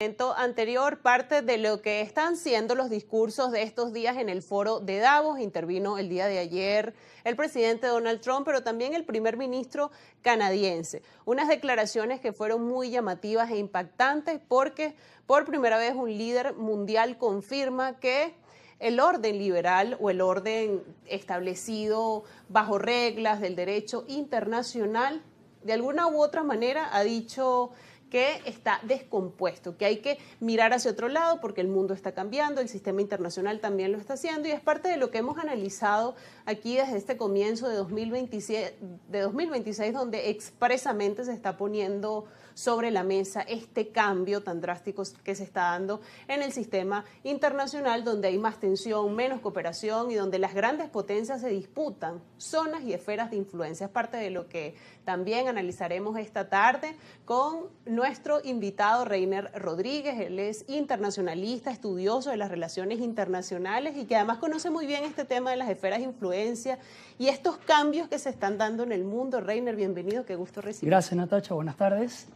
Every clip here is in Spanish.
Anterior, parte de lo que están siendo los discursos de estos días en el foro de Davos. Intervino el día de ayer el presidente Donald Trump, pero también el primer ministro canadiense. Unas declaraciones que fueron muy llamativas e impactantes porque por primera vez un líder mundial confirma que el orden liberal o el orden establecido bajo reglas del derecho internacional, de alguna u otra manera ha dicho que está descompuesto, que hay que mirar hacia otro lado porque el mundo está cambiando, el sistema internacional también lo está haciendo y es parte de lo que hemos analizado aquí desde este comienzo de 2026, donde expresamente se está poniendo sobre la mesa este cambio tan drástico que se está dando en el sistema internacional, donde hay más tensión, menos cooperación y donde las grandes potencias se disputan zonas y esferas de influencia. Es parte de lo que también analizaremos esta tarde con nuestro invitado Reiner Rodríguez. Él es internacionalista, estudioso de las relaciones internacionales y que además conoce muy bien este tema de las esferas de influencia y estos cambios que se están dando en el mundo. Reiner, bienvenido, qué gusto recibirte. Gracias, Natacha, buenas tardes.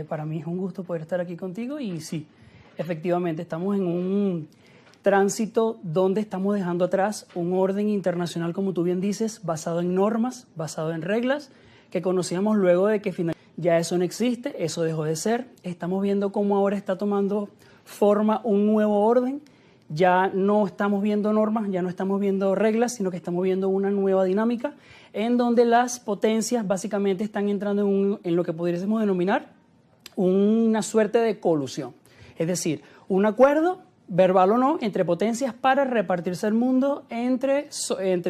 Para mí es un gusto poder estar aquí contigo y sí, efectivamente estamos en un tránsito donde estamos dejando atrás un orden internacional, como tú bien dices, basado en normas, basado en reglas que conocíamos luego de que finalmente ya eso no existe, eso dejó de ser. Estamos viendo cómo ahora está tomando forma un nuevo orden. Ya no estamos viendo normas, ya no estamos viendo reglas, sino que estamos viendo una nueva dinámica en donde las potencias básicamente están entrando en lo que podríamos denominar una suerte de colusión. Es decir, un acuerdo, verbal o no, entre potencias para repartirse el mundo entre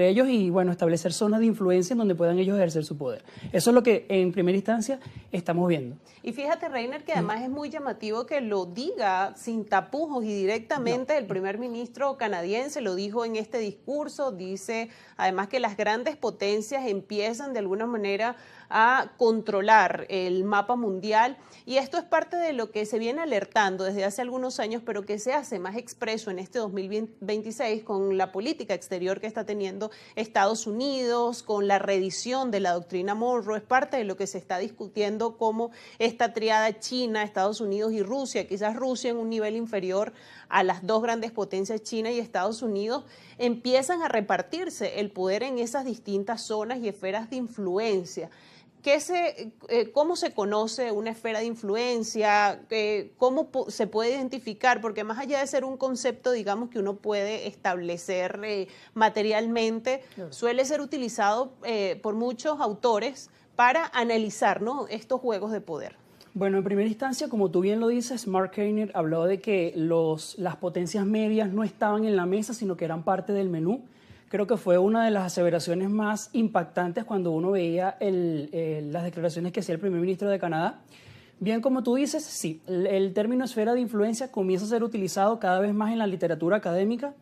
ellos y, bueno, establecer zonas de influencia en donde puedan ellos ejercer su poder. Eso es lo que en primera instancia estamos viendo. Y fíjate, Reiner, que además es muy llamativo que lo diga sin tapujos y directamente el primer ministro canadiense, lo dijo en este discurso, dice además que las grandes potencias empiezan de alguna manera a controlar el mapa mundial y esto es parte de lo que se viene alertando desde hace algunos años, pero que se hace más expreso en este 2026 con la política exterior que está teniendo Estados Unidos, con la reedición de la doctrina Monroe. Es parte de lo que se está discutiendo como esta triada China, Estados Unidos y Rusia, quizás Rusia en un nivel inferior a las dos grandes potencias, China y Estados Unidos, empiezan a repartirse el poder en esas distintas zonas y esferas de influencia. ¿Cómo se conoce una esfera de influencia? ¿Cómo se puede identificar? Porque más allá de ser un concepto, digamos, que uno puede establecer materialmente, suele ser utilizado por muchos autores para analizar, ¿no?, estos juegos de poder. Bueno, en primera instancia, como tú bien lo dices, Mark Carney habló de que las potencias medias no estaban en la mesa, sino que eran parte del menú. Creo que fue una de las aseveraciones más impactantes cuando uno veía las declaraciones que hacía el primer ministro de Canadá. Bien, como tú dices, sí, el término esfera de influencia comienza a ser utilizado cada vez más en la literatura académica.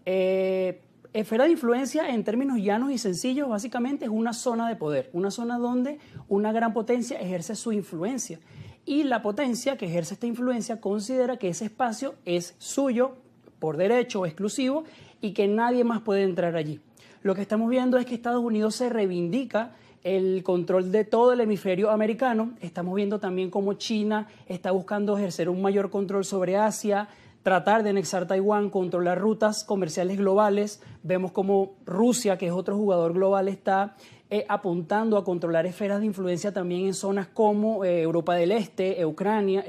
Esfera de influencia, en términos llanos y sencillos, básicamente es una zona de poder, una zona donde una gran potencia ejerce su influencia. Y la potencia que ejerce esta influencia considera que ese espacio es suyo, por derecho o exclusivo, y que nadie más puede entrar allí. Lo que estamos viendo es que Estados Unidos se reivindica el control de todo el hemisferio americano. Estamos viendo también cómo China está buscando ejercer un mayor control sobre Asia, tratar de anexar Taiwán, controlar rutas comerciales globales. Vemos cómo Rusia, que es otro jugador global, está apuntando a controlar esferas de influencia también en zonas como Europa del Este, Ucrania,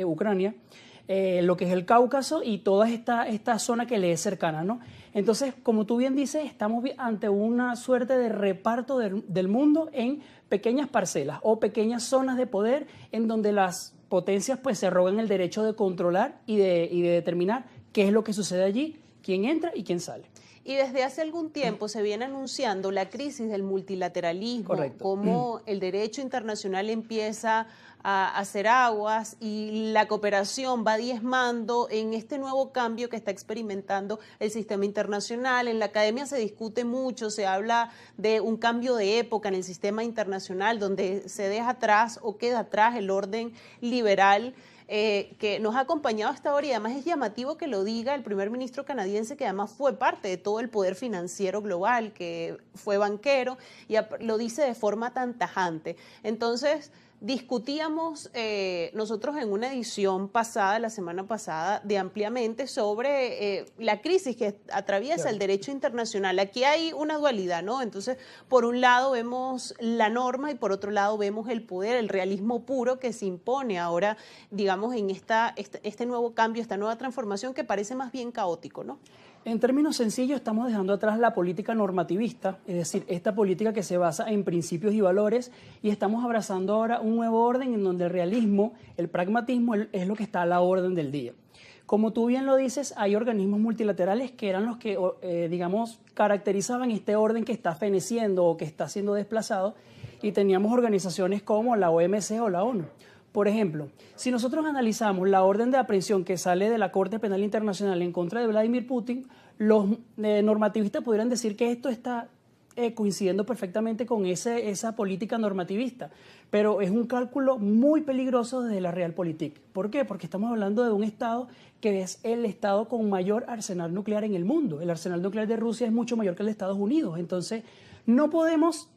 lo que es el Cáucaso y toda esta zona que le es cercana, ¿no? Entonces, como tú bien dices, estamos ante una suerte de reparto del mundo en pequeñas parcelas o pequeñas zonas de poder en donde las potencias pues se arrogan el derecho de controlar y de determinar qué es lo que sucede allí, quién entra y quién sale. Y desde hace algún tiempo se viene anunciando la crisis del multilateralismo, correcto, cómo el derecho internacional empieza a hacer aguas y la cooperación va diezmando en este nuevo cambio que está experimentando el sistema internacional. En la academia se discute mucho, se habla de un cambio de época en el sistema internacional donde se deja atrás o queda atrás el orden liberal que nos ha acompañado hasta ahora y además es llamativo que lo diga el primer ministro canadiense, que además fue parte de todo el poder financiero global, que fue banquero y lo dice de forma tan tajante. Entonces, Discutíamos nosotros en una edición pasada, la semana pasada, de ampliamente sobre la crisis que atraviesa el derecho internacional. Aquí hay una dualidad, ¿no? Entonces, por un lado vemos la norma y por otro lado vemos el poder, el realismo puro que se impone ahora, digamos, en este nuevo cambio, esta nueva transformación que parece más bien caótico, ¿no? En términos sencillos, estamos dejando atrás la política normativista, es decir, esta política que se basa en principios y valores, y estamos abrazando ahora un nuevo orden en donde el realismo, el pragmatismo es lo que está a la orden del día. Como tú bien lo dices, hay organismos multilaterales que eran los que, digamos, caracterizaban este orden que está feneciendo o que está siendo desplazado, y teníamos organizaciones como la OMC o la ONU. Por ejemplo, si nosotros analizamos la orden de aprehensión que sale de la Corte Penal Internacional en contra de Vladimir Putin, los normativistas podrían decir que esto está coincidiendo perfectamente con esa política normativista, pero es un cálculo muy peligroso desde la Realpolitik. ¿Por qué? Porque estamos hablando de un Estado que es el Estado con mayor arsenal nuclear en el mundo. El arsenal nuclear de Rusia es mucho mayor que el de Estados Unidos, entonces no podemos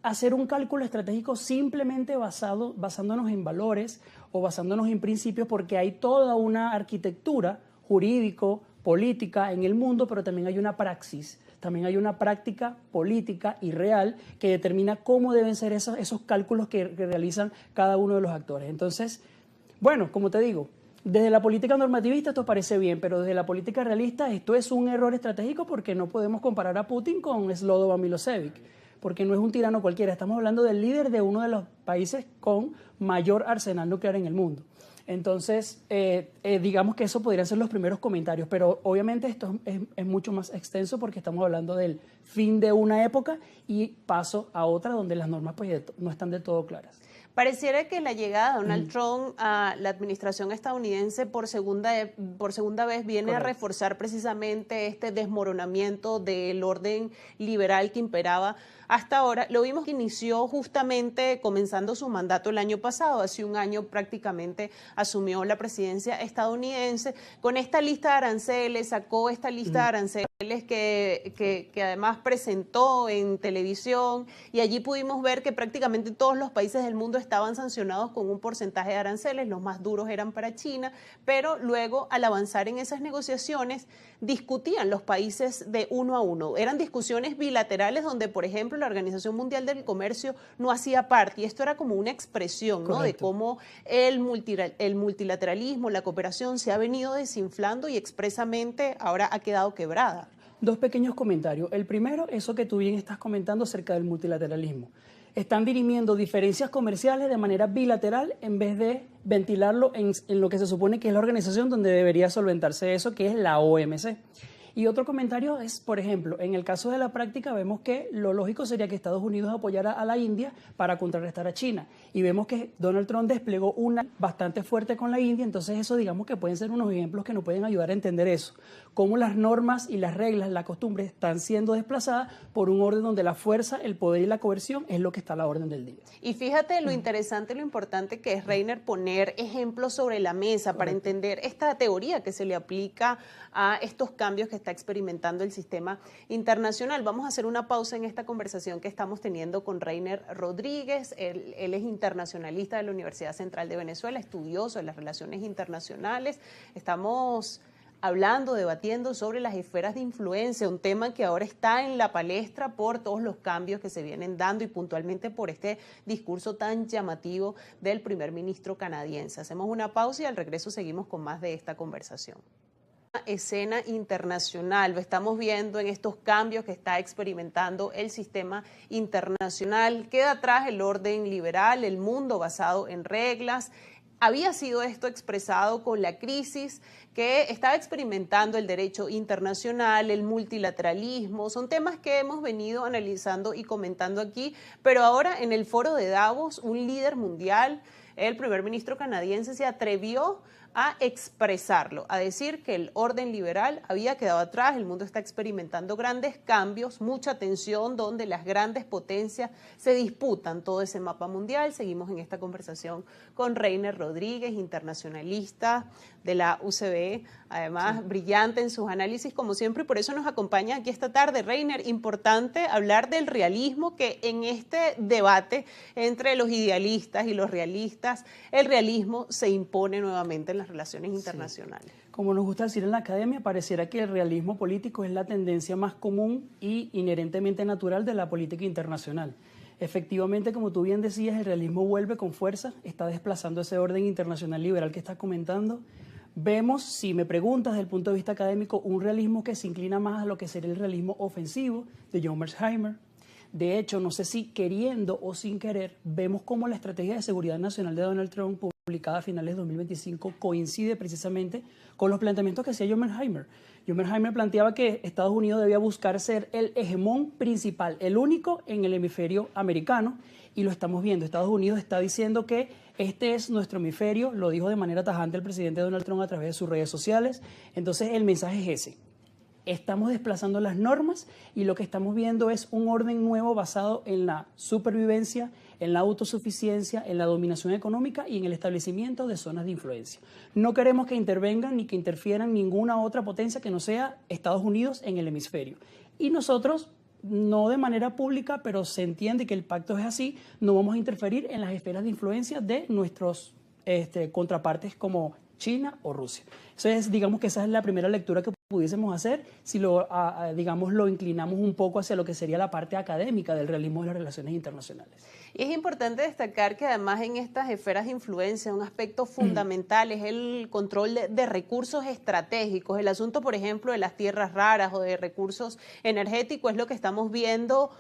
hacer un cálculo estratégico simplemente basándonos en valores o basándonos en principios, porque hay toda una arquitectura jurídico, política en el mundo, pero también hay una praxis, también hay una práctica política y real que determina cómo deben ser esos cálculos que realizan cada uno de los actores. Entonces, bueno, como te digo, desde la política normativista esto parece bien, pero desde la política realista esto es un error estratégico porque no podemos comparar a Putin con Slobodan Milosevic, porque no es un tirano cualquiera, estamos hablando del líder de uno de los países con mayor arsenal nuclear en el mundo. Entonces, digamos que eso podrían ser los primeros comentarios, pero obviamente esto es mucho más extenso porque estamos hablando del fin de una época y paso a otra donde las normas pues, no están del todo claras. Pareciera que la llegada de Donald Trump a la administración estadounidense por segunda vez viene a reforzar precisamente este desmoronamiento del orden liberal que imperaba hasta ahora. Lo vimos que inició justamente comenzando su mandato el año pasado, hace un año prácticamente asumió la presidencia estadounidense con esta lista de aranceles, sacó esta lista de aranceles que además presentó en televisión y allí pudimos ver que prácticamente todos los países del mundo estaban sancionados con un porcentaje de aranceles, los más duros eran para China, pero luego al avanzar en esas negociaciones discutían los países de uno a uno. Eran discusiones bilaterales donde, por ejemplo, la Organización Mundial del Comercio no hacía parte y esto era como una expresión, ¿no?, de cómo el multilateralismo, la cooperación se ha venido desinflando y expresamente ahora ha quedado quebrada. Dos pequeños comentarios. El primero, eso que tú bien estás comentando acerca del multilateralismo. Están dirimiendo diferencias comerciales de manera bilateral en vez de ventilarlo en lo que se supone que es la organización donde debería solventarse eso, que es la OMC. Y otro comentario es, por ejemplo, en el caso de la práctica vemos que lo lógico sería que Estados Unidos apoyara a la India para contrarrestar a China. Y vemos que Donald Trump desplegó una bastante fuerte con la India, entonces eso digamos que pueden ser unos ejemplos que nos pueden ayudar a entender eso. Cómo las normas y las reglas, la costumbre están siendo desplazadas por un orden donde la fuerza, el poder y la coerción es lo que está a la orden del día. Y fíjate lo interesante, lo importante que es, Reiner, poner ejemplos sobre la mesa para entender esta teoría que se le aplica a estos cambios que está experimentando el sistema internacional. Vamos a hacer una pausa en esta conversación que estamos teniendo con Reiner Rodríguez. Él es internacionalista de la Universidad Central de Venezuela, estudioso de las relaciones internacionales. Estamos hablando, debatiendo sobre las esferas de influencia, un tema que ahora está en la palestra por todos los cambios que se vienen dando y puntualmente por este discurso tan llamativo del primer ministro canadiense. Hacemos una pausa y al regreso seguimos con más de esta conversación. Escena internacional, lo estamos viendo en estos cambios que está experimentando el sistema internacional. Queda atrás el orden liberal, el mundo basado en reglas. Había sido esto expresado con la crisis que estaba experimentando el derecho internacional, el multilateralismo. Son temas que hemos venido analizando y comentando aquí, pero ahora en el foro de Davos, un líder mundial, el primer ministro canadiense, se atrevió a expresarlo, a decir que el orden liberal había quedado atrás, el mundo está experimentando grandes cambios, mucha tensión, donde las grandes potencias se disputan todo ese mapa mundial. Seguimos en esta conversación con Reiner Rodríguez, internacionalista de la UCB, además brillante en sus análisis como siempre, y por eso nos acompaña aquí esta tarde. Reiner, importante hablar del realismo, que en este debate entre los idealistas y los realistas, el realismo se impone nuevamente en las relaciones internacionales. Sí. Como nos gusta decir en la academia, pareciera que el realismo político es la tendencia más común y inherentemente natural de la política internacional. Efectivamente, como tú bien decías, el realismo vuelve con fuerza, está desplazando ese orden internacional liberal que estás comentando. Vemos, si me preguntas desde el punto de vista académico, un realismo que se inclina más a lo que sería el realismo ofensivo de John Mearsheimer. De hecho, no sé si queriendo o sin querer, vemos cómo la estrategia de seguridad nacional de Donald Trump, publicada a finales de 2025, coincide precisamente con los planteamientos que hacía John Mearsheimer. John Mearsheimer planteaba que Estados Unidos debía buscar ser el hegemón principal, el único en el hemisferio americano, y lo estamos viendo. Estados Unidos está diciendo que este es nuestro hemisferio, lo dijo de manera tajante el presidente Donald Trump a través de sus redes sociales. Entonces el mensaje es ese. Estamos desplazando las normas y lo que estamos viendo es un orden nuevo basado en la supervivencia, en la autosuficiencia, en la dominación económica y en el establecimiento de zonas de influencia. No queremos que intervengan ni que interfieran ninguna otra potencia que no sea Estados Unidos en el hemisferio. Y nosotros, no de manera pública, pero se entiende que el pacto es así, no vamos a interferir en las esferas de influencia de nuestros contrapartes como China o Rusia. Entonces, digamos que esa es la primera lectura que pudiésemos hacer si lo inclinamos un poco hacia lo que sería la parte académica del realismo de las relaciones internacionales. Y es importante destacar que además en estas esferas de influencia un aspecto fundamental es el control de recursos estratégicos. El asunto, por ejemplo, de las tierras raras o de recursos energéticos es lo que estamos viendo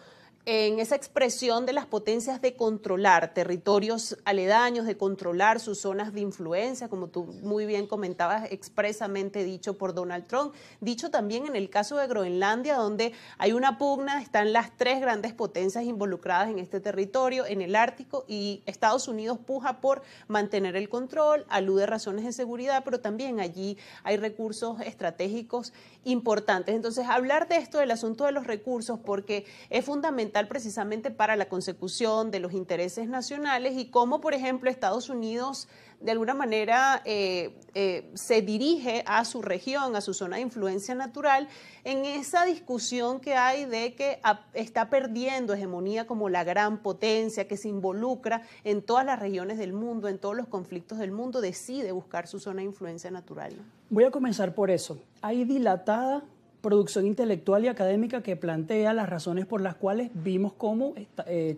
en esa expresión de las potencias de controlar territorios aledaños, de controlar sus zonas de influencia, como tú muy bien comentabas, expresamente dicho por Donald Trump, dicho también en el caso de Groenlandia, donde hay una pugna, están las tres grandes potencias involucradas en este territorio, en el Ártico, y Estados Unidos puja por mantener el control, alude a razones de seguridad, pero también allí hay recursos estratégicos importantes. Entonces, hablar de esto, del asunto de los recursos, porque es fundamental precisamente para la consecución de los intereses nacionales y cómo, por ejemplo, Estados Unidos de alguna manera se dirige a su región, a su zona de influencia natural, en esa discusión que hay de que está perdiendo hegemonía como la gran potencia que se involucra en todas las regiones del mundo, en todos los conflictos del mundo, decide buscar su zona de influencia natural, ¿no? Voy a comenzar por eso. Hay dilatada producción intelectual y académica que plantea las razones por las cuales vimos cómo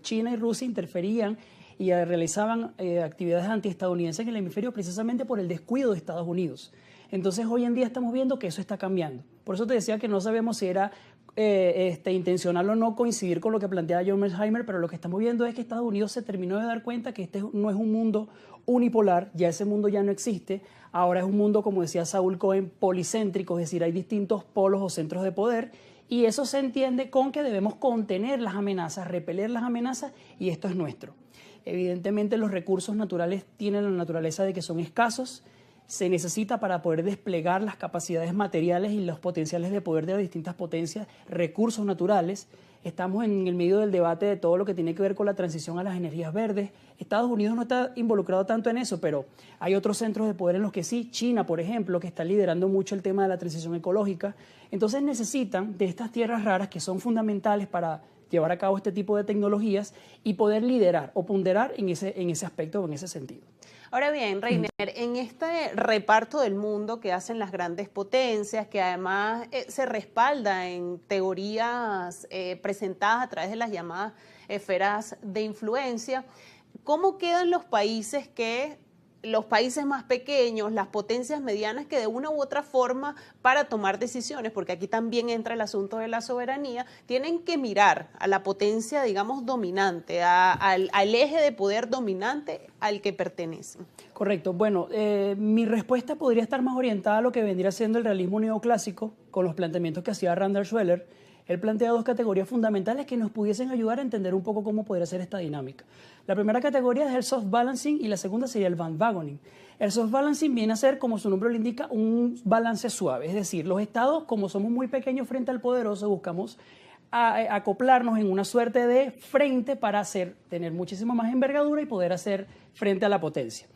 China y Rusia interferían y realizaban actividades antiestadounidenses en el hemisferio precisamente por el descuido de Estados Unidos. Entonces, hoy en día estamos viendo que eso está cambiando. Por eso te decía que no sabemos si era intencional o no coincidir con lo que planteaba John Mearsheimer, pero lo que estamos viendo es que Estados Unidos se terminó de dar cuenta que este no es un mundo unipolar, ya ese mundo ya no existe, ahora es un mundo, como decía Saúl Cohen, policéntrico, es decir, hay distintos polos o centros de poder, y eso se entiende con que debemos contener las amenazas, repeler las amenazas, y esto es nuestro. Evidentemente los recursos naturales tienen la naturaleza de que son escasos, se necesita para poder desplegar las capacidades materiales y los potenciales de poder de las distintas potencias, recursos naturales. Estamos en el medio del debate de todo lo que tiene que ver con la transición a las energías verdes. Estados Unidos no está involucrado tanto en eso, pero hay otros centros de poder en los que sí. China, por ejemplo, que está liderando mucho el tema de la transición ecológica. Entonces necesitan de estas tierras raras que son fundamentales para llevar a cabo este tipo de tecnologías y poder liderar o ponderar en ese aspecto o en ese sentido. Ahora bien, Reiner, en este reparto del mundo que hacen las grandes potencias, que además se respalda en teorías presentadas a través de las llamadas esferas de influencia, ¿cómo quedan los países más pequeños, las potencias medianas que de una u otra forma para tomar decisiones, porque aquí también entra el asunto de la soberanía, tienen que mirar a la potencia, digamos, dominante, al eje de poder dominante al que pertenecen? Correcto. Bueno, mi respuesta podría estar más orientada a lo que vendría siendo el realismo neoclásico, con los planteamientos que hacía Randall Schweller. Él plantea dos categorías fundamentales que nos pudiesen ayudar a entender un poco cómo podría ser esta dinámica. La primera categoría es el soft balancing y la segunda sería el bandwagoning. El soft balancing viene a ser, como su nombre lo indica, un balance suave. Es decir, los estados, como somos muy pequeños frente al poderoso, buscamos acoplarnos en una suerte de frente para tener muchísimo más envergadura y poder hacer frente a la potencia.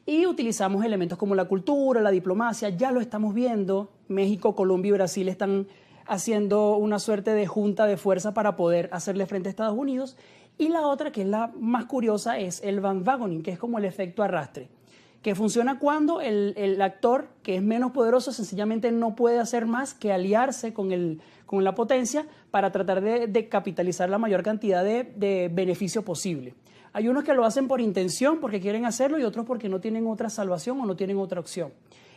Y utilizamos elementos como la cultura, la diplomacia, ya lo estamos viendo. México, Colombia y Brasil están haciendo una suerte de junta de fuerza para poder hacerle frente a Estados Unidos. Y la otra, que es la más curiosa, es el bandwagoning, que es como el efecto arrastre, que funciona cuando el actor que es menos poderoso sencillamente no puede hacer más que aliarse con la potencia para tratar de capitalizar la mayor cantidad de beneficio posible. Hay unos que lo hacen por intención, porque quieren hacerlo, y otros porque no tienen otra salvación o no tienen otra opción.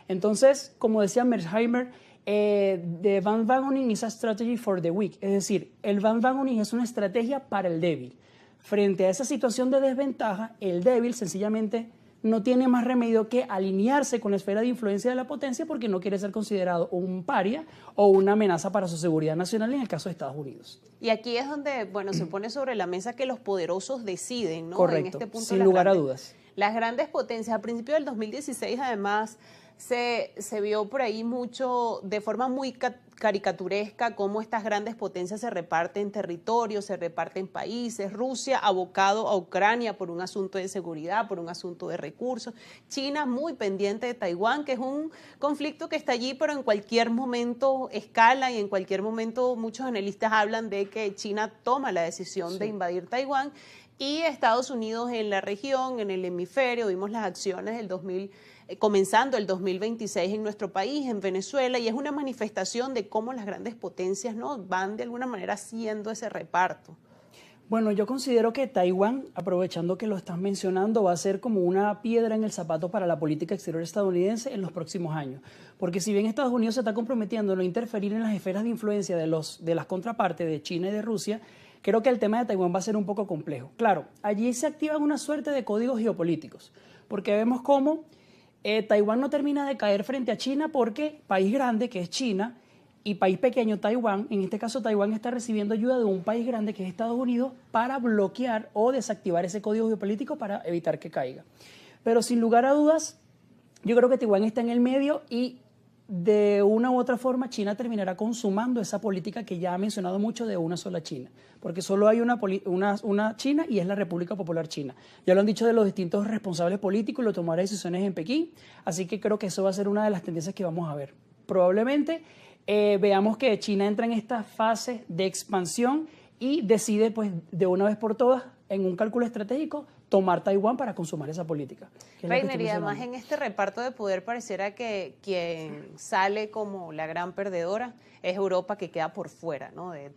Entonces, como decía Mearsheimer, the bandwagoning is a strategy for the weak. Es decir, el bandwagoning es una estrategia para el débil. Frente a esa situación de desventaja, el débil sencillamente no tiene más remedio que alinearse con la esfera de influencia de la potencia porque no quiere ser considerado un paria o una amenaza para su seguridad nacional en el caso de Estados Unidos. Y aquí es donde, bueno, se pone sobre la mesa que los poderosos deciden, ¿no? Correcto, en este punto, sin lugar a dudas. Las grandes potencias, a principios del 2016, además, se vio por ahí mucho, de forma muy caricaturesca, cómo estas grandes potencias se reparten territorios, se reparten países. Rusia abocado a Ucrania por un asunto de seguridad, por un asunto de recursos. China muy pendiente de Taiwán, que es un conflicto que está allí, pero en cualquier momento escala y en cualquier momento muchos analistas hablan de que China toma la decisión de invadir Taiwán. Y Estados Unidos en la región, en el hemisferio, vimos las acciones del comenzando el 2026 en nuestro país, en Venezuela, y es una manifestación de cómo las grandes potencias, ¿no?, van de alguna manera haciendo ese reparto. Bueno, yo considero que Taiwán, aprovechando que lo estás mencionando, va a ser como una piedra en el zapato para la política exterior estadounidense en los próximos años. Porque si bien Estados Unidos se está comprometiendo a no interferir en las esferas de influencia de las contrapartes de China y de Rusia, creo que el tema de Taiwán va a ser un poco complejo. Claro, allí se activan una suerte de códigos geopolíticos, porque vemos cómo Taiwán no termina de caer frente a China porque país grande, que es China, y país pequeño, Taiwán, en este caso Taiwán está recibiendo ayuda de un país grande, que es Estados Unidos, para bloquear o desactivar ese código geopolítico para evitar que caiga. Pero sin lugar a dudas, yo creo que Taiwán está en el medio y de una u otra forma China terminará consumando esa política que ya ha mencionado mucho de una sola China, porque solo hay una China y es la República Popular China. Ya lo han dicho de los distintos responsables políticos y lo tomará decisiones en Pekín, así que creo que eso va a ser una de las tendencias que vamos a ver. Probablemente veamos que China entra en esta fase de expansión y decide, pues, de una vez por todas, en un cálculo estratégico, tomar Taiwán para consumar esa política. Reiner, y además en este reparto de poder pareciera que quien sale como la gran perdedora es Europa, que queda por fuera, ¿no?, de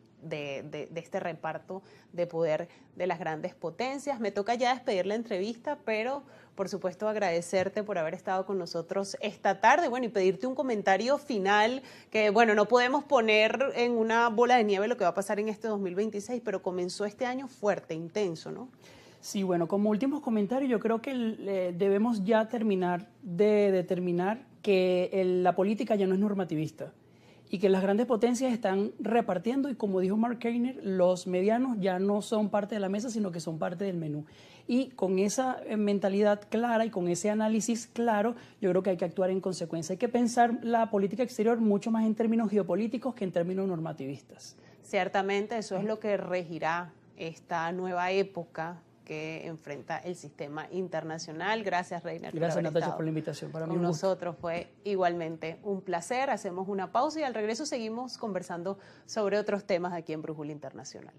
este reparto de poder de las grandes potencias. Me toca ya despedir la entrevista, pero por supuesto agradecerte por haber estado con nosotros esta tarde, bueno, y pedirte un comentario final que, bueno, no podemos poner en una bola de nieve lo que va a pasar en este 2026, pero comenzó este año fuerte, intenso, ¿no? Sí, bueno, como últimos comentarios, yo creo que debemos ya terminar de determinar que la política ya no es normativista y que las grandes potencias están repartiendo y, como dijo Mark Keiner, los medianos ya no son parte de la mesa, sino que son parte del menú. Y con esa mentalidad clara y con ese análisis claro, yo creo que hay que actuar en consecuencia. Hay que pensar la política exterior mucho más en términos geopolíticos que en términos normativistas. Ciertamente, eso es lo que regirá esta nueva época que enfrenta el sistema internacional. Gracias, Reiner. Gracias, Natacha, por la invitación. Para mí con nosotros fue igualmente un placer. Hacemos una pausa y al regreso seguimos conversando sobre otros temas aquí en Brújula Internacional.